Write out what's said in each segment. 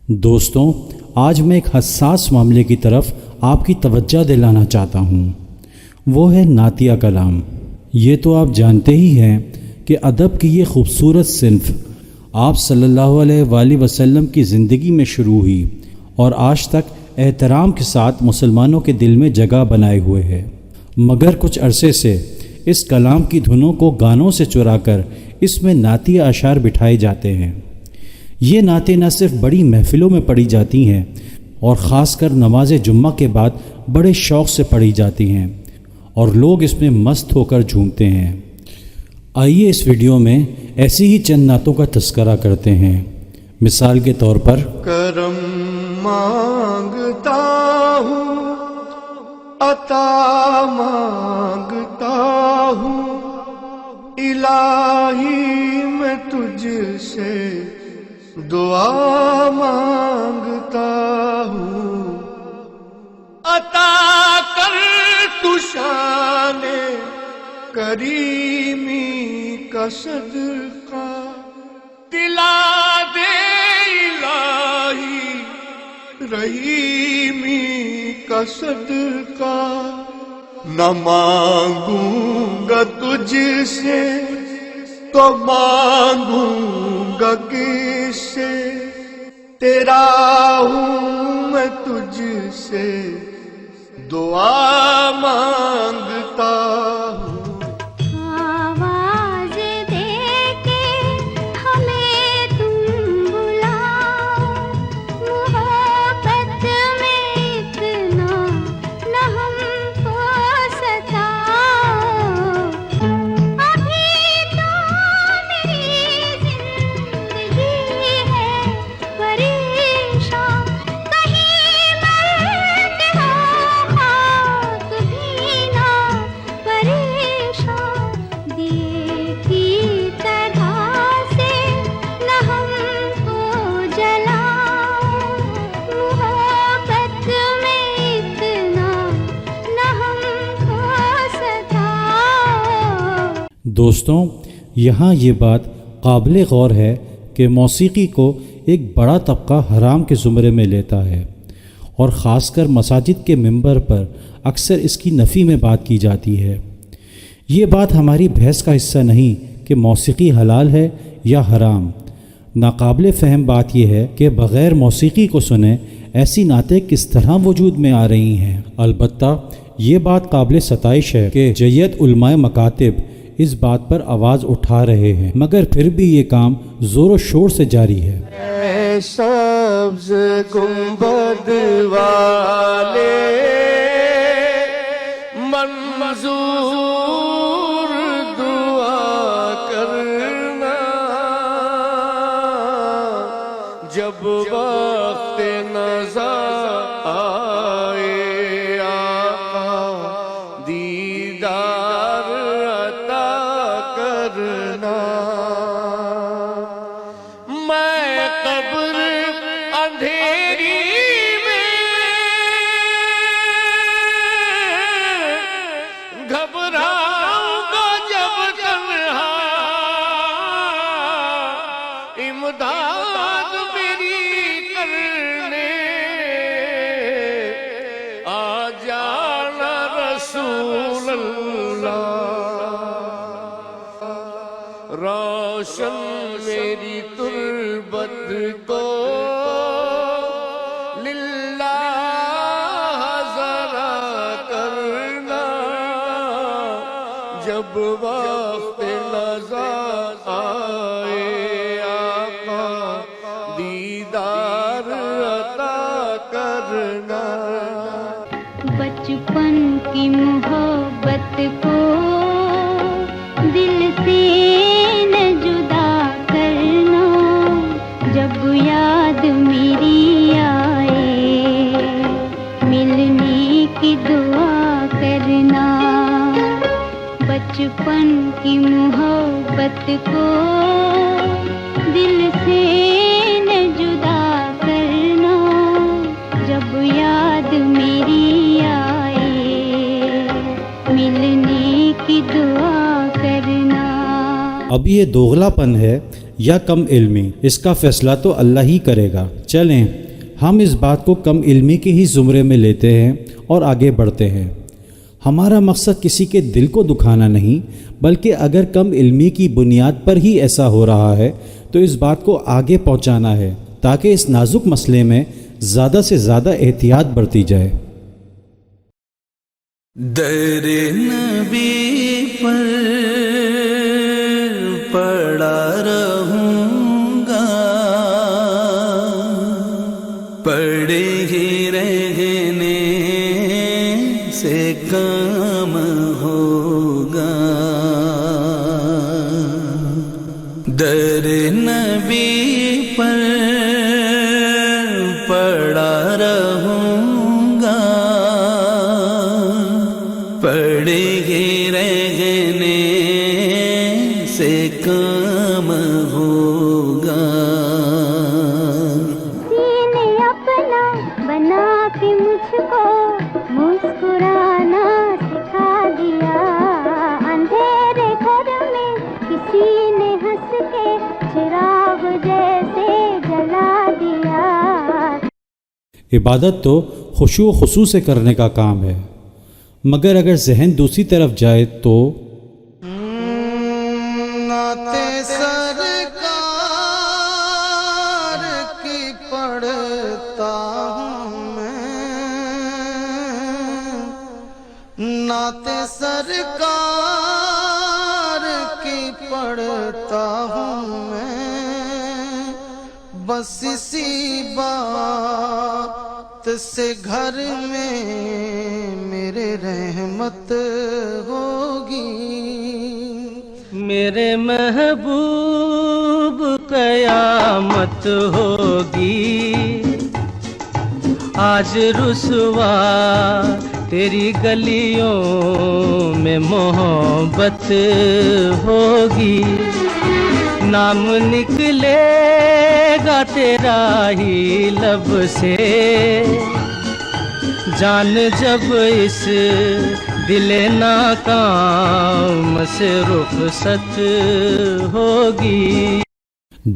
دوستوں، آج میں ایک حساس معاملے کی طرف آپ کی توجہ دلانا چاہتا ہوں۔ وہ ہے نعتیہ کلام۔ یہ تو آپ جانتے ہی ہیں کہ ادب کی یہ خوبصورت صنف آپ صلی اللہ علیہ وآلہ وسلم کی زندگی میں شروع ہوئی اور آج تک احترام کے ساتھ مسلمانوں کے دل میں جگہ بنائے ہوئے ہے، مگر کچھ عرصے سے اس کلام کی دھنوں کو گانوں سے چرا کر اس میں نعتیہ اشعار بٹھائے جاتے ہیں۔ یہ نعتیں نہ صرف بڑی محفلوں میں پڑھی جاتی ہیں اور خاص کر نماز جمعہ کے بعد بڑے شوق سے پڑھی جاتی ہیں اور لوگ اس میں مست ہو کر جھومتے ہیں۔ آئیے اس ویڈیو میں ایسی ہی چند نعتوں کا تذکرہ کرتے ہیں۔ مثال کے طور پر کرم مانگتا ہوں، عطا مانگتا ہوں، الہی میں تجھ سے دعا مانگتا ہوں، عطا کر تو شان کریمی کا صدقہ، دلا دے الہی رحیمی کا صدقہ، نہ مانگوں گا تجھ سے تو مانگوں گا کس سے، تیرا ہوں میں تجھ سے دعا مانگتا ہوں۔ آواز دے کے ہمیں تم بلاؤ، محبت میں اتنا نہ ہم کو ستاؤ، ابھی تو میری زندگی ہے پریشان، کہیں مرتے ہو خاک بھی نہ پریشان، دیے کی طرح سے نہ ہم کو جلاؤ، محبت میں اتنا نہ ہم کو ستاؤ۔ دوستوں، یہاں یہ بات قابل غور ہے کہ موسیقی کو ایک بڑا طبقہ حرام کے زمرے میں لیتا ہے اور خاص کر مساجد کے منبر پر اکثر اس کی نفی میں بات کی جاتی ہے۔ یہ بات ہماری بحث کا حصہ نہیں کہ موسیقی حلال ہے یا حرام۔ ناقابل فہم بات یہ ہے کہ بغیر موسیقی کو سنے ایسی نعتیں کس طرح وجود میں آ رہی ہیں۔ البتہ یہ بات قابل ستائش ہے کہ جیت علماء مکاتب اس بات پر آواز اٹھا رہے ہیں، مگر پھر بھی یہ کام زور و شور سے جاری ہے۔ اے سبز گنبد والے منظور دعا کرنا، جب وقت نظر آئے آقا دیدار عطا کرنا، میں قبر اندھیری میں گھبراؤں گا جب تنہا، امداد میری کرنے آ جانا رسول اللہ، روشن میری تربت کو للہ ذرا کرنا، جب وقت نظر آئے آقا دیدار عطا کرنا، بچپن کی محبت کو دل سے نہ جدا کرنا، جب یاد میری آئے ملنے کی دعا کرنا، بچپن کی محبت کو دل سے نہ جدا کرنا، جب یاد میری آئے ملنے کی دعا کرنا۔ اب یہ دوغلا پن ہے یا کم علمی، اس کا فیصلہ تو اللہ ہی کرے گا۔ چلیں ہم اس بات کو کم علمی کے ہی زمرے میں لیتے ہیں اور آگے بڑھتے ہیں۔ ہمارا مقصد کسی کے دل کو دکھانا نہیں، بلکہ اگر کم علمی کی بنیاد پر ہی ایسا ہو رہا ہے تو اس بات کو آگے پہنچانا ہے تاکہ اس نازک مسئلے میں زیادہ سے زیادہ احتیاط برتی جائے۔ در نبی پر پڑا رہوں گا، پڑے ہی رہنے سے کام ہوگا۔ در نبی پر پڑا رہوں گا، پڑے ہی رہنے سے کام ہوگا۔ سینے اپنا بنا کے مجھ کو مسکرانا سکھا دیا، اندھیرے گھر میں کسی نے ہنس کے چراغ جیسے جلا دیا۔ عبادت تو خشوع و خضوع سے کرنے کا کام ہے، مگر اگر ذہن دوسری طرف جائے تو نعت سرکار کی پڑھتا ہوں میں، نعت سرکار کی پڑھتا ہوں میں، بس اسی بات سے گھر میں میرے رحمت ہوگی۔ میرے محبوب قیامت ہوگی، آج رسوا تیری گلیوں میں محبت ہوگی، نام نکلے گا تیرا ہی لب سے، جان جب اس دل ناکام سے رخصت ہوگی۔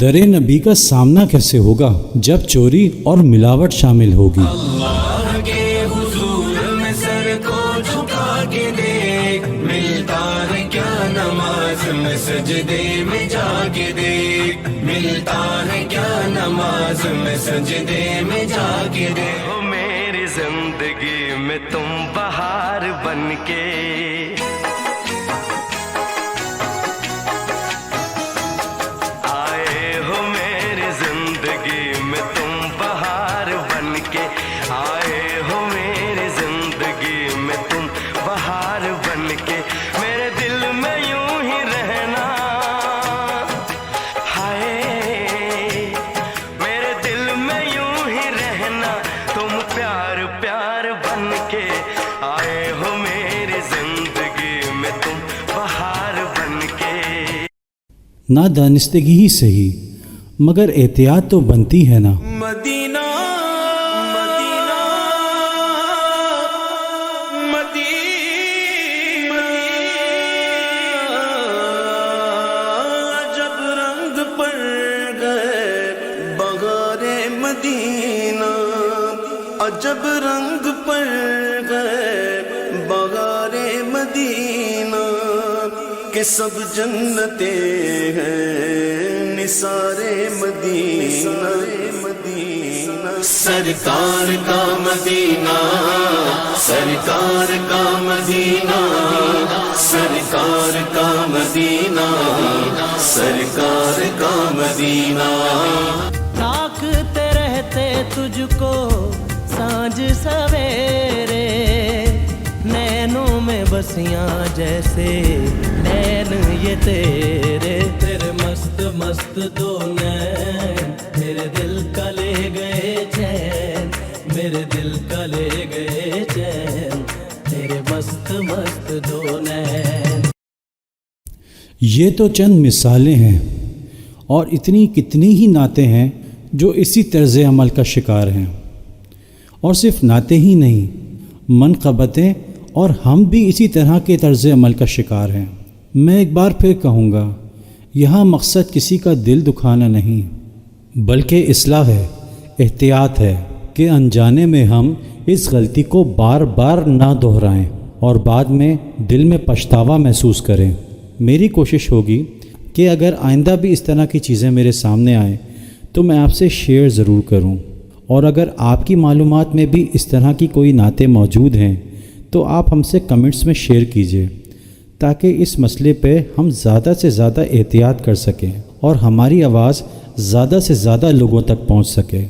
در نبی کا سامنا کیسے ہوگا جب چوری اور ملاوٹ شامل ہوگی؟ اللہ کے حضور میں سر کو جھکا کے دیکھ، ملتا ہے کیا نماز میں سجدے میں جا کے دیکھ، ملتا ہے کیا نماز میں سجدے میں جا کے دیکھ۔ او میری زندگی میں تم بہار بن کے آئے ہو، میری زندگی میں تم بہار بن کے آئے ہو، میری زندگی میں تم بہار بن کے، میرے دل میں یوں ہی رہنا، ہائے میرے دل میں یوں ہی رہنا، تم پیار پیار بن کے آئے ہو، میری زندگی میں تم بہار بن کے۔ نادانستگی ہی صحیح، مگر احتیاط تو بنتی ہے نا۔ مدینہ مدینہ مدینہ، جب رنگ پڑ گئے بہار مدینہ، عجب رنگ پڑ گئے بہار مدینہ، کہ سب جنتیں ہیں نثار مدینہ، سرکار کا مدینہ، سرکار کا مدینہ، سرکار کا مدینہ، سرکار کا مدینہ۔ تاکتے رہتے تجھ کو سانجھ سویرے، نینوں میں بسیاں جیسے نین یہ تیرے، تیرے مست مست دو نین میرے دل کا لے گئے چین، میرے دل کا لے گئے چین، تیرے مست مست دو نین۔ یہ تو چند مثالیں ہیں، اور اتنی کتنی ہی نعتیں ہیں جو اسی طرز عمل کا شکار ہیں، اور صرف نعتیں ہی نہیں، منقبتیں اور ہم بھی اسی طرح کے طرز عمل کا شکار ہیں۔ میں ایک بار پھر کہوں گا، یہاں مقصد کسی کا دل دکھانا نہیں بلکہ اصلاح ہے، احتیاط ہے کہ انجانے میں ہم اس غلطی کو بار بار نہ دہرائیں اور بعد میں دل میں پچھتاوا محسوس کریں۔ میری کوشش ہوگی کہ اگر آئندہ بھی اس طرح کی چیزیں میرے سامنے آئیں تو میں آپ سے شیئر ضرور کروں، اور اگر آپ کی معلومات میں بھی اس طرح کی کوئی نعتیں موجود ہیں تو آپ ہم سے کمنٹس میں شیئر کیجیے تاکہ اس مسئلے پہ ہم زیادہ سے زیادہ احتیاط کر سکیں اور ہماری آواز زیادہ سے زیادہ لوگوں تک پہنچ سکے۔